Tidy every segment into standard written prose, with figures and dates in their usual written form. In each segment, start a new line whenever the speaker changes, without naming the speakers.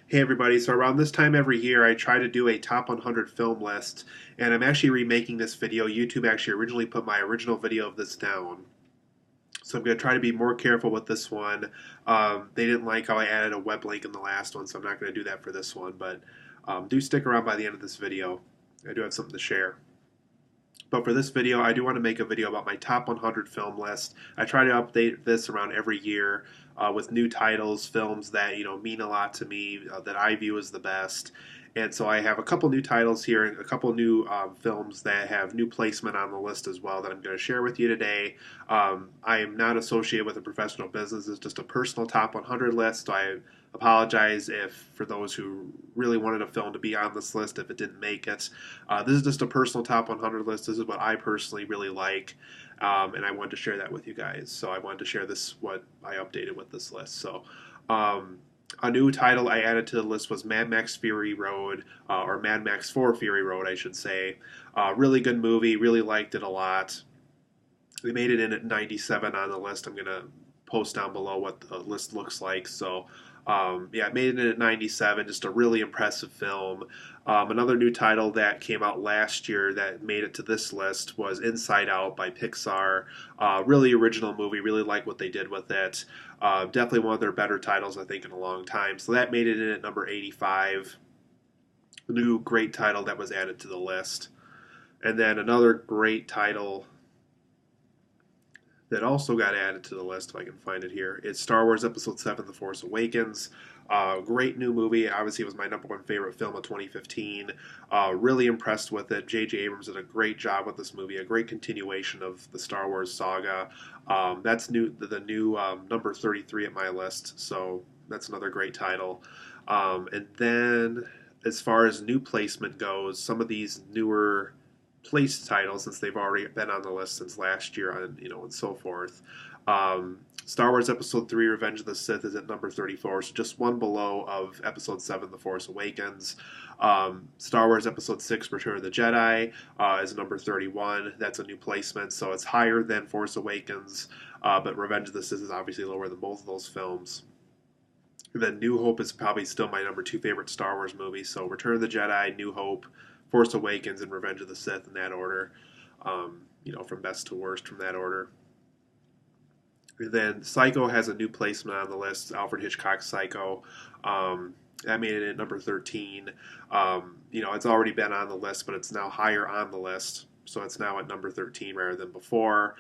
Hey everybody, so around this time every year I try to do a top 100 film list, and I'm actually remaking this video. YouTube actually originally put my original video of this down. So I'm going to try to be more careful with this one. They didn't like how I added a web link in the last one, so I'm not going to do that for this one, but do stick around by the end of this video. I do have something to share. But for this video, I do want to make a video about my top 100 film list. I try to update this around every year with new titles, films that mean a lot to me, that I view as the best. And so I have a couple new titles here and a couple new films that have new placement on the list as well that I'm going to share with you today. I am not associated with a professional business. It's just a personal top 100 list. So I apologize if for those who really wanted a film to be on this list if it didn't make it. This is just a personal top 100 list. This is what I personally really like, and I wanted to share that with you guys. So I wanted to share this what I updated with this list. So. A new title I added to the list was Mad Max Fury Road, or Mad Max 4 Fury Road, I should say. Really good movie, really liked it a lot. They made it in at 97 on the list. I'm going to post down below what the list looks like. So, yeah, I made it in at 97. Just a really impressive film. Another new title that came out last year that made it to this list was Inside Out by Pixar. Really original movie. Really like what they did with it. Definitely one of their better titles, I think, in a long time. So that made it in at number 85. A new great title that was added to the list. And then another great title that also got added to the list, if I can find it here, is Star Wars Episode 7 The Force Awakens. Great new movie. Obviously, it was my number one favorite film of 2015. Really impressed with it. J.J. Abrams did a great job with this movie, a great continuation of the Star Wars saga. That's the new number 33 at my list, so that's another great title. And then, as far as new placement goes, some of these newer place titles, since they've already been on the list since last year, and so forth. Star Wars Episode 3 Revenge of the Sith is at number 34, so just one below of Episode 7 The Force Awakens. Star Wars Episode 6 Return of the Jedi is number 31. That's a new placement, so it's higher than Force Awakens, but Revenge of the Sith is obviously lower than both of those films. Then New Hope is probably still my number 2 favorite Star Wars movie, so Return of the Jedi, New Hope, Force Awakens, and Revenge of the Sith in that order. From best to worst from that order. Then Psycho has a new placement on the list. Alfred Hitchcock's Psycho. I made it at number 13. It's already been on the list, but it's now higher on the list. So it's now at number 13 rather than before.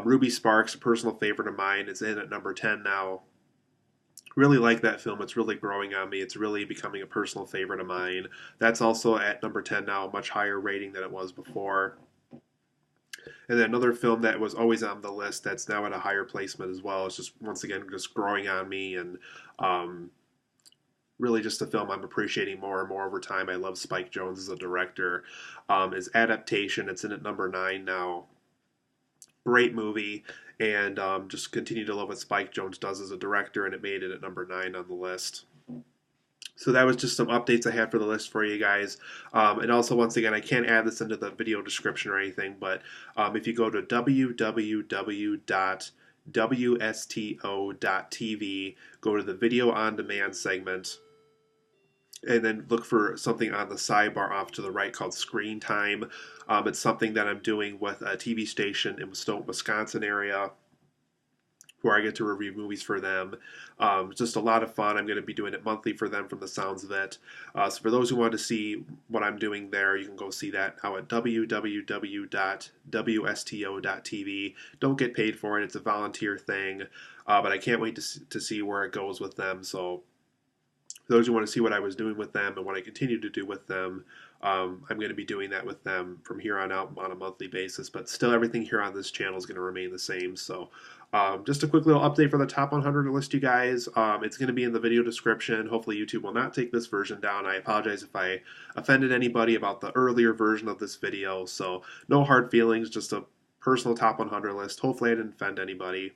Ruby Sparks, a personal favorite of mine, is in at number 10 now. Really like that film. It's really growing on me. It's really becoming a personal favorite of mine. That's also at number 10 now, a much higher rating than it was before. And then another film that was always on the list that's now at a higher placement as well. It's just, once again, just growing on me, and really just a film I'm appreciating more and more over time. I love Spike Jonze as a director. Is Adaptation. It's in at number 9 now. Great movie, and just continue to love what Spike Jonze does as a director, and it made it at number 9 on the list. So that was just some updates I had for the list for you guys. And also, once again, I can't add this into the video description or anything, but if you go to www.wsto.tv, go to the video on demand segment, and then look for something on the sidebar off to the right called Screen Time. It's something that I'm doing with a TV station in the Stoughton, Wisconsin area, where I get to review movies for them. It's just a lot of fun. I'm going to be doing it monthly for them from the sounds of it. So for those who want to see what I'm doing there, you can go see that now at www.wsto.tv. Don't get paid for it. It's a volunteer thing, but I can't wait to see where it goes with them. So for those who want to see what I was doing with them and what I continue to do with them, I'm going to be doing that with them from here on out on a monthly basis. But still, everything here on this channel is going to remain the same. So just a quick little update for the top 100 list, you guys. It's going to be in the video description. Hopefully YouTube will not take this version down. I apologize if I offended anybody about the earlier version of this video. So no hard feelings, just a personal top 100 list. Hopefully I didn't offend anybody.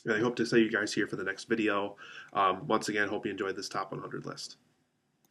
I hope to see you guys here for the next video. Once again, hope you enjoyed this top 100 list.